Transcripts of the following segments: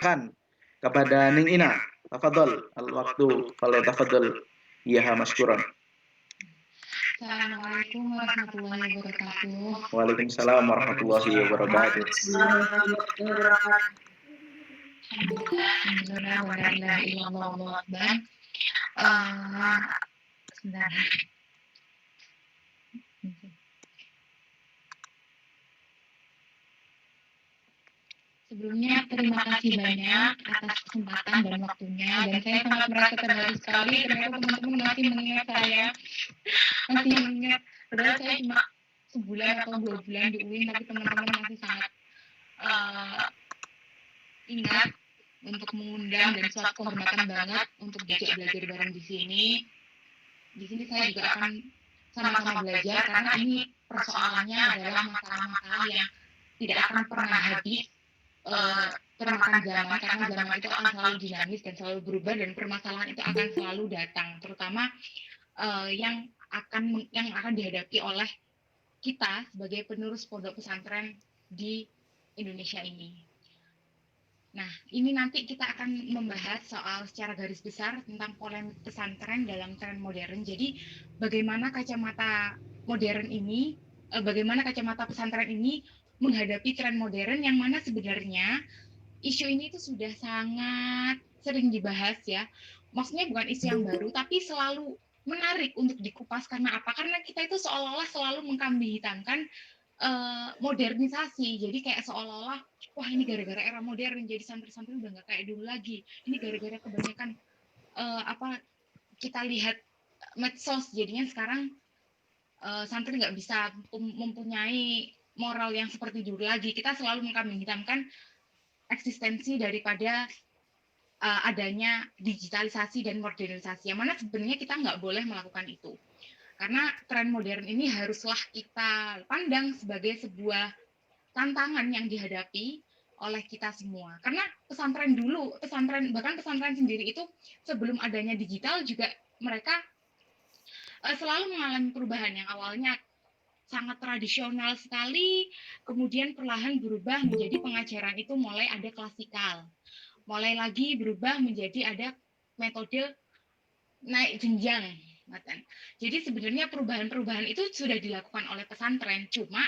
persilakan kepada Ning Ina. Tafadhol, al-waktu falyatafaddal iyaha mashkuran. Assalamualaikum warahmatullahi wabarakatuh. Waalaikumsalam warahmatullahi wabarakatuh. Alhamdulillah wa la ilaha illallah wallahu akbar. Sebentar. Sebelumnya terima kasih banyak atas kesempatan dan waktunya, dan saya sangat merasa terharu sekali ternyata teman-teman masih mengingat saya, masih mengingat. Padahal saya cuma sebulan atau 2 bulan di UIN, tapi teman-teman masih sangat ingat untuk mengundang, dan suatu kehormatan banget untuk diajak belajar bareng di sini. Di sini saya juga akan sama-sama belajar karena ini persoalannya adalah masalah-masalah yang tidak akan pernah habis termakan zaman, karena zaman itu akan selalu dinamis dan selalu berubah, dan permasalahan itu akan selalu datang, terutama yang akan dihadapi oleh kita sebagai penerus pondok pesantren di Indonesia ini. Nah, ini nanti kita akan membahas soal secara garis besar tentang polemik pesantren dalam tren modern. Jadi, bagaimana kacamata modern ini, bagaimana kacamata pesantren ini menghadapi tren modern, yang mana sebenarnya isu ini itu sudah sangat sering dibahas ya. Maksudnya bukan isu yang baru, tapi selalu menarik untuk dikupas. Karena apa? Karena kita itu seolah-olah selalu mengkambing hitamkan modernisasi. Jadi kayak seolah-olah, wah ini gara-gara era modern, jadi santri-santri udah nggak kayak dulu lagi. Ini gara-gara kebanyakan kita lihat medsos, jadinya sekarang santri nggak bisa mempunyai moral yang seperti dulu lagi. Kita selalu mengkambing hitamkan eksistensi daripada adanya digitalisasi dan modernisasi, yang mana sebenarnya kita nggak boleh melakukan itu. Karena tren modern ini haruslah kita pandang sebagai sebuah tantangan yang dihadapi oleh kita semua. Karena bahkan pesantren sendiri itu sebelum adanya digital juga mereka selalu mengalami perubahan, yang awalnya sangat tradisional sekali, kemudian perlahan berubah menjadi pengajaran itu mulai ada klasikal. Mulai lagi berubah menjadi ada metode naik jenjang. Jadi sebenarnya perubahan-perubahan itu sudah dilakukan oleh pesantren, cuma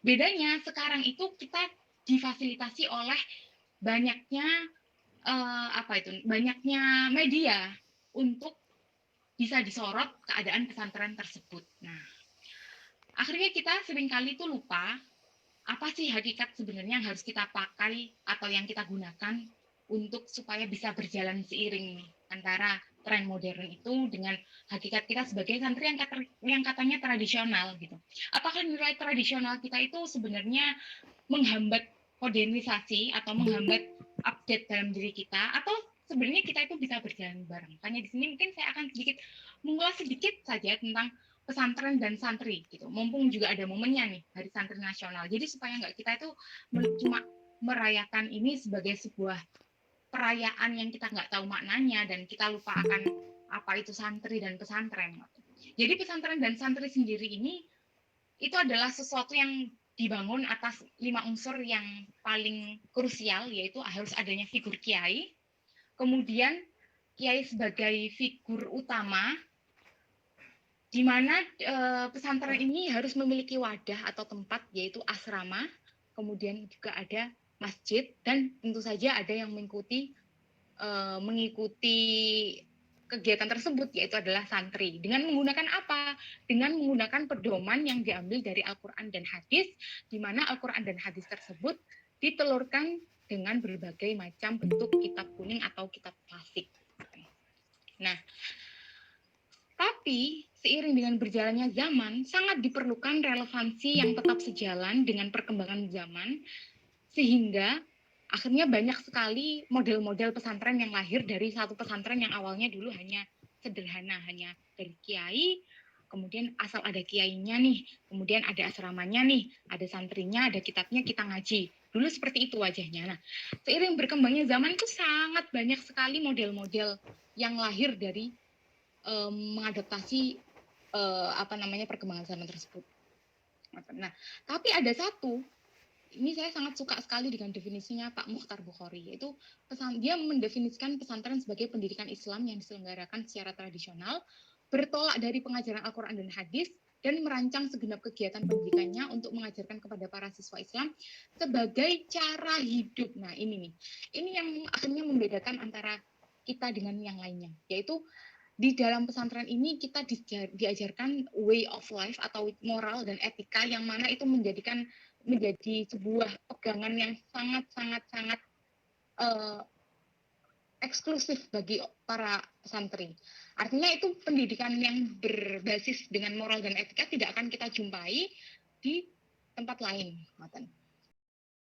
bedanya sekarang itu kita difasilitasi oleh banyaknya banyaknya media untuk bisa disorot keadaan pesantren tersebut. Nah, akhirnya kita seringkali itu lupa apa sih hakikat sebenarnya yang harus kita pakai atau yang kita gunakan untuk supaya bisa berjalan seiring nih antara tren modern itu dengan hakikat kita sebagai santri yang katanya tradisional gitu. Apakah nilai tradisional kita itu sebenarnya menghambat modernisasi atau menghambat update dalam diri kita, atau sebenarnya kita itu bisa berjalan bareng? Makanya di sini mungkin saya akan mengulas sedikit saja tentang pesantren dan santri gitu. Mumpung juga ada momennya nih, Hari Santri Nasional. Jadi supaya nggak kita itu cuma merayakan ini sebagai sebuah perayaan yang kita nggak tahu maknanya, dan kita lupa akan apa itu santri dan pesantren. Jadi pesantren dan santri sendiri ini itu adalah sesuatu yang dibangun atas 5 unsur yang paling krusial, yaitu harus adanya figur kiai, kemudian kiai sebagai figur utama, di mana pesantren ini harus memiliki wadah atau tempat, yaitu asrama, kemudian juga ada masjid, dan tentu saja ada yang mengikuti kegiatan tersebut, yaitu adalah santri. Dengan menggunakan apa? Dengan menggunakan pedoman yang diambil dari Al-Quran dan Hadis, di mana Al-Quran dan Hadis tersebut ditelurkan dengan berbagai macam bentuk kitab kuning atau kitab klasik. Nah, tapi seiring dengan berjalannya zaman, sangat diperlukan relevansi yang tetap sejalan dengan perkembangan zaman, sehingga akhirnya banyak sekali model-model pesantren yang lahir dari satu pesantren yang awalnya dulu hanya sederhana, hanya dari kiai, kemudian asal ada kiainya nih, kemudian ada asramanya nih, ada santrinya, ada kitabnya, kita ngaji. Dulu seperti itu wajahnya. Nah, seiring berkembangnya zaman itu sangat banyak sekali model-model yang lahir dari mengadaptasi perkembangan zaman tersebut. Nah, tapi ada satu ini saya sangat suka sekali dengan definisinya Pak Muchtar Bukhari, yaitu dia mendefinisikan pesantren sebagai pendidikan Islam yang diselenggarakan secara tradisional, bertolak dari pengajaran Al-Quran dan Hadis, dan merancang segenap kegiatan pendidikannya untuk mengajarkan kepada para siswa Islam sebagai cara hidup. Nah, ini yang akhirnya membedakan antara kita dengan yang lainnya, yaitu di dalam pesantren ini kita diajarkan way of life atau moral dan etika yang mana itu menjadi sebuah pegangan yang sangat eksklusif bagi para santri. Artinya itu pendidikan yang berbasis dengan moral dan etika tidak akan kita jumpai di tempat lain.